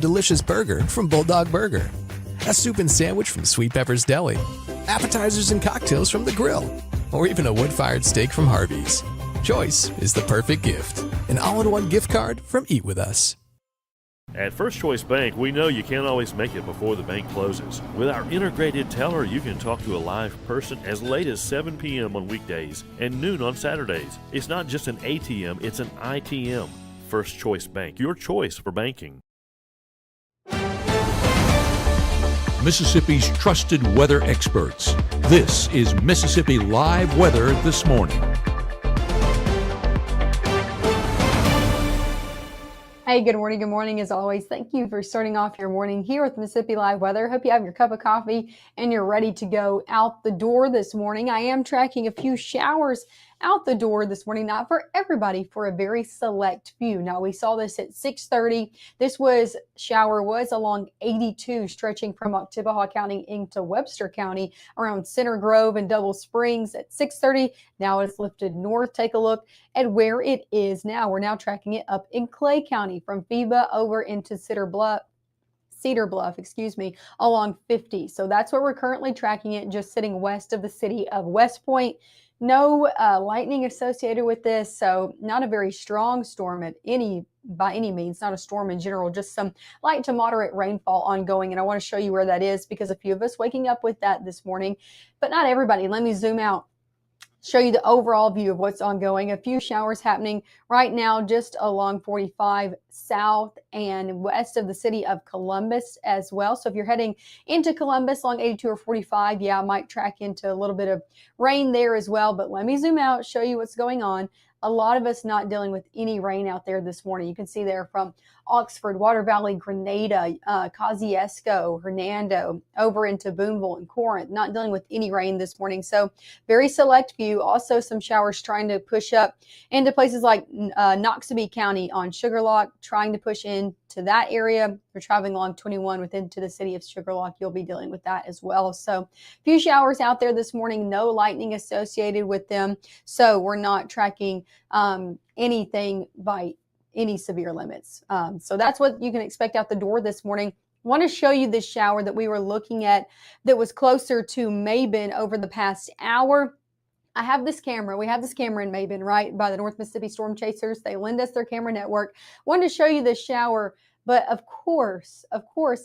delicious burger from Bulldog Burger, a soup and sandwich from Sweet Pepper's Deli, appetizers and cocktails from The Grill, or even a wood-fired steak from Harvey's. Choice is the perfect gift. An all-in-one gift card from Eat With Us. At First Choice Bank, we know you can't always make it before the bank closes. With our integrated teller, you can talk to a live person as late as 7 p.m. on weekdays and noon on Saturdays. It's not just an ATM, it's an ITM. First Choice Bank, your choice for banking. Mississippi's trusted weather experts. This is Mississippi Live Weather This Morning. Hey, good morning. Good morning. As always, thank you for starting off your morning here with Mississippi Live Weather. Hope you have your cup of coffee and you're ready to go out the door this morning. I am tracking a few showers out the door this morning, not for everybody, for a very select few. Now, we saw this at 6:30. This shower was along 82, stretching from Oktibbeha County into Webster County around Center Grove and Double Springs at 6:30. Now it's lifted north. Take a look at where it is now. We're now tracking it up in Clay County from FIBA over into Cedar Bluff, along 50. So that's where we're currently tracking it, just sitting west of the city of West Point. No lightning associated with this, so not a very strong storm by any means, not a storm in general, just some light to moderate rainfall ongoing. And I want to show you where that is because a few of us waking up with that this morning, but not everybody. Let me zoom out, show you the overall view of what's ongoing. A few showers happening right now just along 45 south and west of the city of Columbus as well. So if you're heading into Columbus along 82 or 45, I might track into a little bit of rain there as well. But let me zoom out, show you what's going on. A lot of us not dealing with any rain out there this morning. You can see there from Oxford, Water Valley, Grenada, Kosciuszko, Hernando, over into Boonville and Corinth, not dealing with any rain this morning. So very select few. Also some showers trying to push up into places like Noxubee County on Sugarlock, trying to push into that area. If you're traveling along 21 within to the city of Sugarlock, you'll be dealing with that as well. So a few showers out there this morning, no lightning associated with them. So we're not tracking anything by any severe limits. So that's what you can expect out the door this morning. I want to show you this shower that we were looking at that was closer to Mabin over the past hour. I have this camera. We have this camera in Mabin, right, by the North Mississippi Storm Chasers. They lend us their camera network. Wanted to show you this shower, but of course,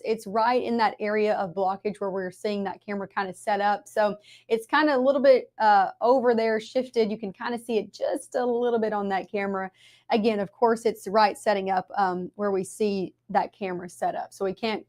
it's right in that area of blockage where we're seeing that camera kind of set up. So it's kind of a little bit over there, shifted. You can kind of see it just a little bit on that camera. Again, of course, it's right setting up where we see that camera set up. So we can't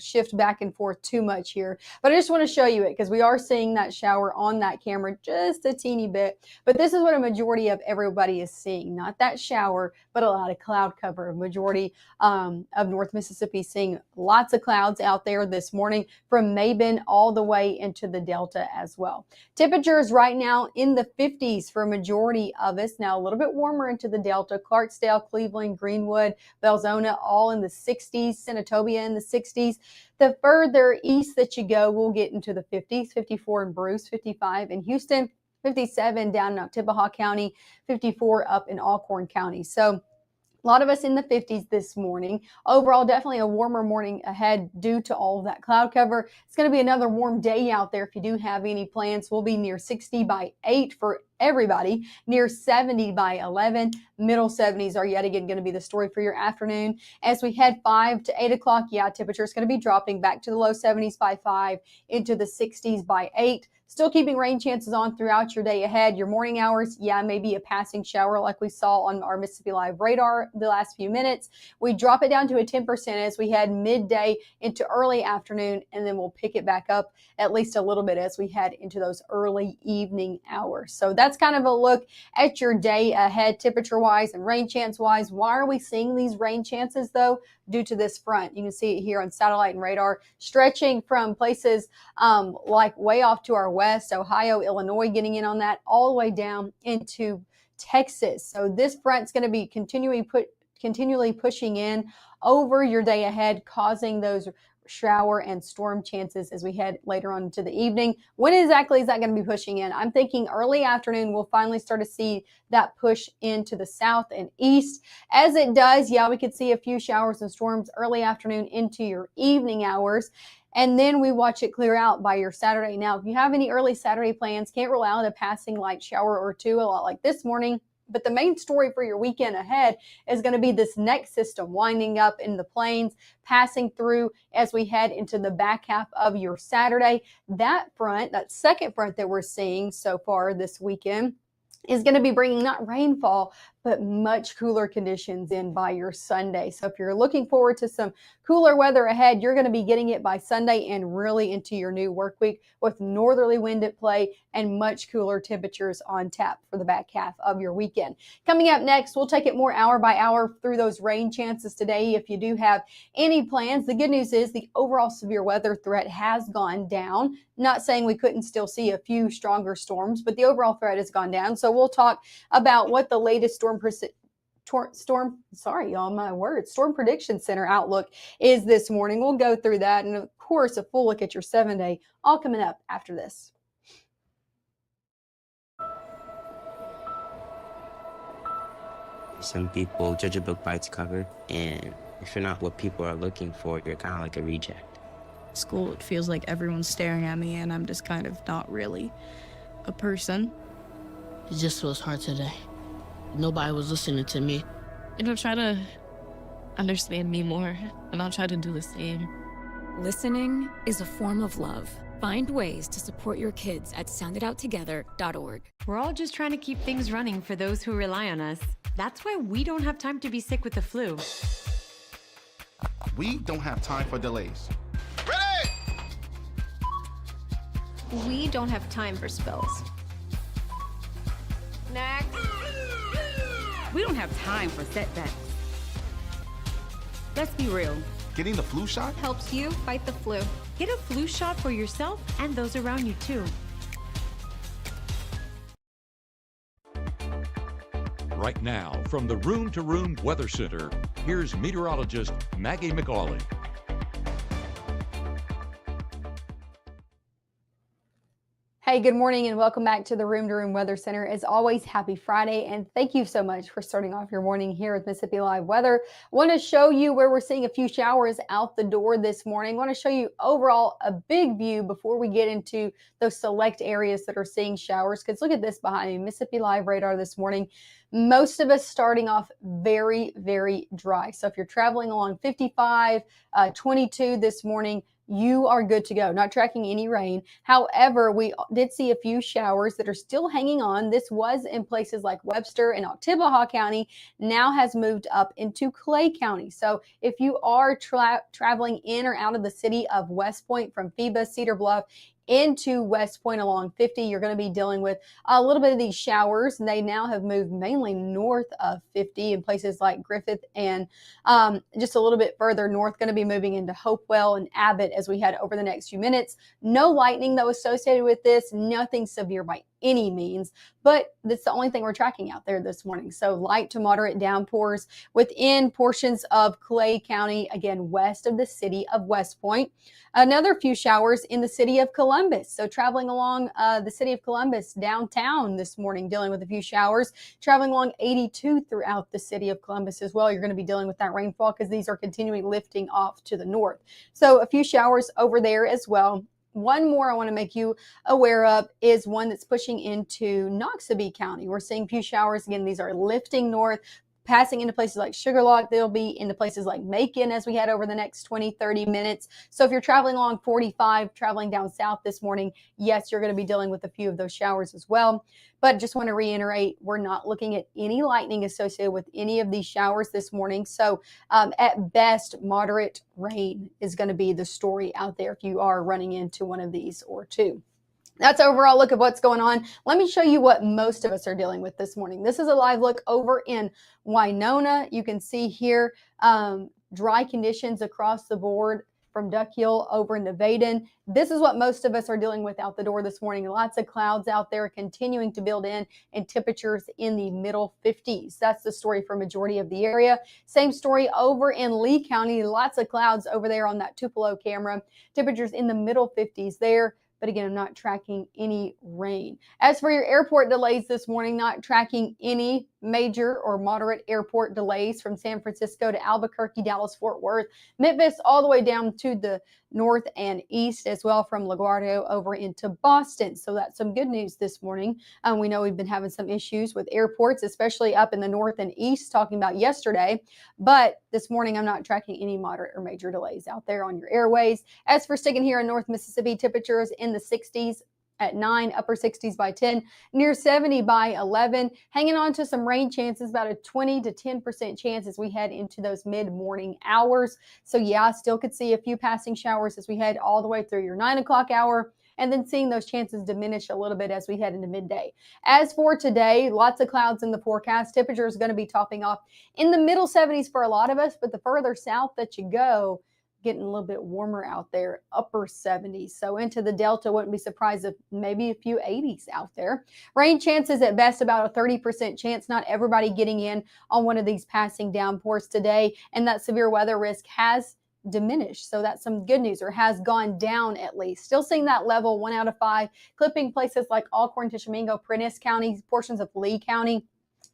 shift back and forth too much here. But I just want to show you it because we are seeing that shower on that camera just a teeny bit. But this is what a majority of everybody is seeing. Not that shower, but a lot of cloud cover. A majority of North Mississippi seeing lots of clouds out there this morning from Mabin all the way into the Delta as well. Temperatures right now in the 50s for a majority of us. Now a little bit warmer into the Delta. Clarksdale, Cleveland, Greenwood, Belzona, all in the 60s, Senatobia in the 60s. The further east that you go, we'll get into the 50s, 54 in Bruce, 55 in Houston, 57 down in Oktibbeha County, 54 up in Alcorn County. So a lot of us in the 50s this morning. Overall, definitely a warmer morning ahead due to all of that cloud cover. It's going to be another warm day out there. If you do have any plans, we'll be near 60 by 8 for everybody, near 70 by 11. Middle 70s are yet again going to be the story for your afternoon. As we head 5 to 8 o'clock, temperature is going to be dropping back to the low 70s by 5 into the 60s by 8. Still keeping rain chances on throughout your day ahead. Your morning hours, maybe a passing shower like we saw on our Mississippi Live radar the last few minutes. We drop it down to a 10% as we head midday into early afternoon, and then we'll pick it back up at least a little bit as we head into those early evening hours. So that's kind of a look at your day ahead temperature-wise and rain chance-wise. Why are we seeing these rain chances, though? Due to this front. You can see it here on satellite and radar, stretching from places like way off to our west, Ohio, Illinois, getting in on that, all the way down into Texas. So this front's going to be continually pushing in over your day ahead, causing those shower and storm chances as we head later on into the evening. When exactly is that going to be pushing in? I'm thinking early afternoon we'll finally start to see that push into the south and east. As it does, yeah, we could see a few showers and storms early afternoon into your evening hours. And then we watch it clear out by your Saturday. Now, if you have any early Saturday plans, can't rule out a passing light shower or two, a lot like this morning. But the main story for your weekend ahead is going to be this next system winding up in the plains, passing through as we head into the back half of your Saturday. That front, that second front that we're seeing so far this weekend, is going to be bringing not rainfall, but much cooler conditions in by your Sunday. So if you're looking forward to some cooler weather ahead, you're going to be getting it by Sunday and really into your new work week with northerly wind at play and much cooler temperatures on tap for the back half of your weekend. Coming up next, we'll take it more hour by hour through those rain chances today. If you do have any plans, the good news is the overall severe weather threat has gone down. Not saying we couldn't still see a few stronger storms, but the overall threat has gone down. So we'll talk about what the latest Storm Prediction Center outlook is this morning. We'll go through that, and of course a full look at your 7-day, all coming up after this. Some people judge a book by its cover, and if you're not what people are looking for, you're kind of like a reject. School, it feels like everyone's staring at me and I'm just kind of not really a person. It just feels hard today. Nobody was listening to me. Try to understand me more, and I'll try to do the same. Listening is a form of love. Find ways to support your kids at soundedouttogether.org. We're all just trying to keep things running for those who rely on us. That's why we don't have time to be sick with the flu. We don't have time for delays. Ready! We don't have time for spills. Next. We don't have time for setbacks. Let's be real. Getting the flu shot helps you fight the flu. Get a flu shot for yourself and those around you too. Right now, from the Room to Room Weather Center, here's meteorologist Maggie McAuley. Hey, good morning and welcome back to the Room to Room Weather Center. As always, happy Friday, and thank you so much for starting off your morning here with Mississippi Live Weather. Want to show you where we're seeing a few showers out the door this morning. Want to show you overall a big view before we get into those select areas that are seeing showers, because look at this behind me, Mississippi Live radar this morning. Most of us starting off very, very dry. So if you're traveling along 55, 22 this morning, you are good to go, not tracking any rain. However, we did see a few showers that are still hanging on. This was in places like Webster and Oktibbeha County, now has moved up into Clay County. So if you are traveling in or out of the city of West Point from Phoebus, Cedar Bluff, into West Point along 50, you're going to be dealing with a little bit of these showers. They now have moved mainly north of 50 in places like Griffith and just a little bit further north, going to be moving into Hopewell and Abbott as we head over the next few minutes. No lightning though associated with this, nothing severe by any means, but that's the only thing we're tracking out there this morning. So light to moderate downpours within portions of Clay County, again, west of the city of West Point. Another few showers in the city of Columbus. So traveling along the city of Columbus downtown this morning, dealing with a few showers. Traveling along 82 throughout the city of Columbus as well. You're going to be dealing with that rainfall because these are continuing lifting off to the north. So a few showers over there as well. One more I want to make you aware of is one that's pushing into Noxubee County. We're seeing a few showers. Again, these are lifting north, passing into places like Sugarlock. They'll be into places like Macon as we head over the next 20, 30 minutes. So if you're traveling along 45, traveling down south this morning, yes, you're going to be dealing with a few of those showers as well. But just want to reiterate, we're not looking at any lightning associated with any of these showers this morning. So at best, moderate rain is going to be the story out there if you are running into one of these or two. That's an overall look of what's going on. Let me show you what most of us are dealing with this morning. This is a live look over in Winona. You can see here dry conditions across the board. from Duck Hill over into Vaden. This is what most of us are dealing with out the door this morning. Lots of clouds out there continuing to build in, and temperatures in the middle 50s. That's the story for majority of the area. Same story over in Lee County. Lots of clouds over there on that Tupelo camera. Temperatures in the middle 50s there. But again, I'm not tracking any rain. As for your airport delays this morning, not tracking any major or moderate airport delays from San Francisco to Albuquerque, Dallas, Fort Worth, Memphis, all the way down to the north and east as well, from LaGuardia over into Boston. So that's some good news this morning. We know we've been having some issues with airports, especially up in the north and east, talking about yesterday. But this morning, I'm not tracking any moderate or major delays out there on your airways. As for sticking here in North Mississippi, temperatures in the 60s at 9, upper 60s by 10, near 70 by 11, hanging on to some rain chances, about a 20 to 10% chance as we head into those mid-morning hours. So yeah, still could see a few passing showers as we head all the way through your 9 o'clock hour, and then seeing those chances diminish a little bit as we head into midday. As for today, lots of clouds in the forecast. Temperature is going to be topping off in the middle 70s for a lot of us, but the further south that you go, getting a little bit warmer out there, upper 70s. So into the Delta, wouldn't be surprised if maybe a few 80s out there. Rain chances at best about a 30% chance. Not everybody getting in on one of these passing downpours today, and that severe weather risk has diminished. So that's some good news, or has gone down at least. Still seeing that level 1 out of 5, clipping places like Alcorn, Tishomingo, Prentiss County, portions of Lee County,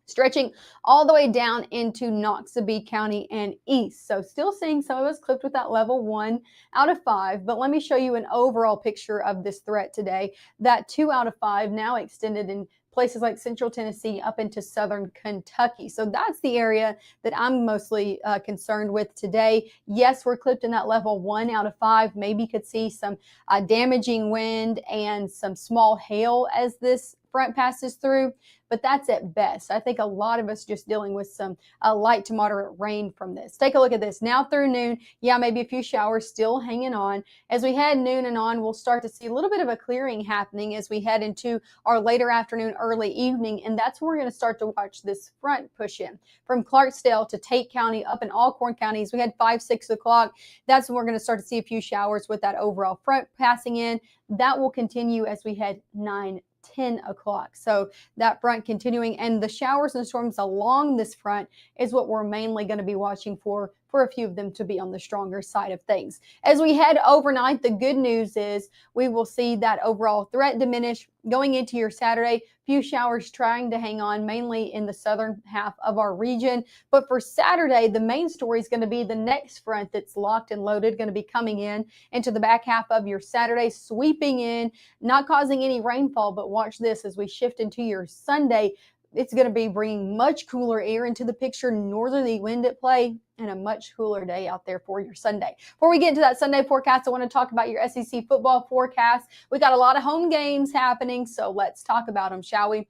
stretching all the way down into Noxubee County and east. So still seeing some of us clipped with that level 1 out of 5. But let me show you an overall picture of this threat today. That 2 out of 5 now extended in places like central Tennessee up into southern Kentucky. So that's the area that I'm mostly concerned with today. Yes, we're clipped in that level 1 out of 5. Maybe could see some damaging wind and some small hail as this front passes through, but that's at best. I think a lot of us just dealing with some light to moderate rain from this. Take a look at this. Now through noon, yeah, maybe a few showers still hanging on. As we head noon and on, we'll start to see a little bit of a clearing happening as we head into our later afternoon, early evening, and that's where we're going to start to watch this front push in. From Clarksdale to Tate County, up in Alcorn counties, we had 5, 6 o'clock. That's when we're going to start to see a few showers with that overall front passing in. That will continue as we head 9, 10 o'clock. So that front continuing, and the showers and storms along this front is what we're mainly going to be watching for a few of them to be on the stronger side of things. As we head overnight, the good news is we will see that overall threat diminish going into your Saturday. Few showers trying to hang on, mainly in the southern half of our region. But for Saturday, the main story is going to be the next front that's locked and loaded, going to be coming in into the back half of your Saturday, sweeping in, not causing any rainfall. But watch this as we shift into your Sunday. It's going to be bringing much cooler air into the picture, northerly wind at play, and a much cooler day out there for your Sunday. Before we get into that Sunday forecast, I want to talk about your SEC football forecast. We got a lot of home games happening, so let's talk about them, shall we?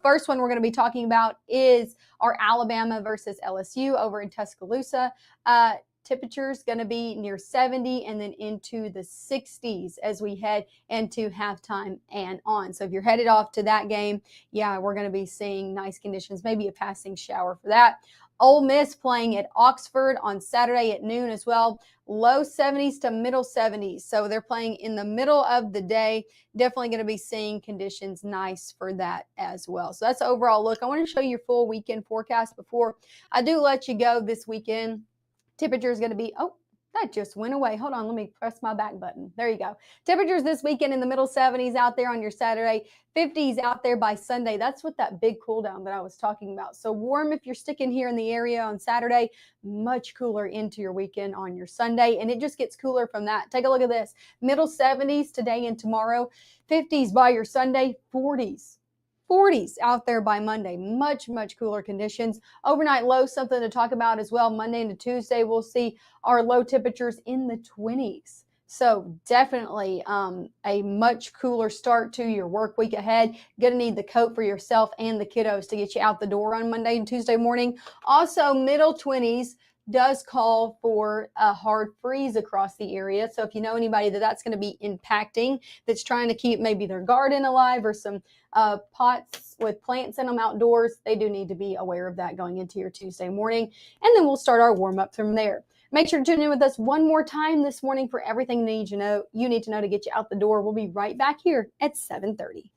First one we're going to be talking about is our Alabama versus LSU over in Tuscaloosa. Temperatures going to be near 70 and then into the 60s as we head into halftime and on. So if you're headed off to that game, yeah, we're going to be seeing nice conditions, maybe a passing shower for that. Ole Miss playing at Oxford on Saturday at noon as well. Low 70s to middle 70s. So they're playing in the middle of the day. Definitely going to be seeing conditions nice for that as well. So that's the overall look. I want to show you your full weekend forecast before I do let you go this weekend. Temperature is going to be, oh, that just went away. Hold on, let me press my back button. There you go. Temperatures this weekend in the middle 70s out there on your Saturday, 50s out there by Sunday. That's what that big cool down that I was talking about. So warm if you're sticking here in the area on Saturday, much cooler into your weekend on your Sunday, and it just gets cooler from that. Take a look at this. Middle 70s today and tomorrow, 50s by your Sunday, 40s out there by Monday. Much, much cooler conditions. Overnight low, something to talk about as well. Monday into Tuesday, we'll see our low temperatures in the 20s. So definitely a much cooler start to your work week ahead. Going to need the coat for yourself and the kiddos to get you out the door on Monday and Tuesday morning. Also, middle 20s does call for a hard freeze across the area. So if you know anybody that's going to be impacting, that's trying to keep maybe their garden alive or some pots with plants in them outdoors, they do need to be aware of that going into your Tuesday morning. And then we'll start our warm up from there. Make sure to tune in with us one more time this morning for everything you need to know to get you out the door. We'll be right back here at 7:30.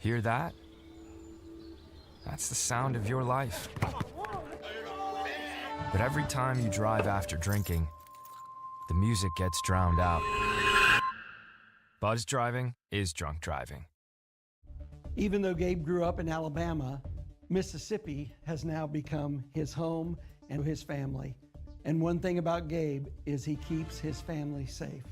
Hear that? That's the sound of your life. But every time you drive after drinking, the music gets drowned out. Buzz driving is drunk driving. Even though Gabe grew up in Alabama, Mississippi has now become his home and his family. And one thing about Gabe is he keeps his family safe.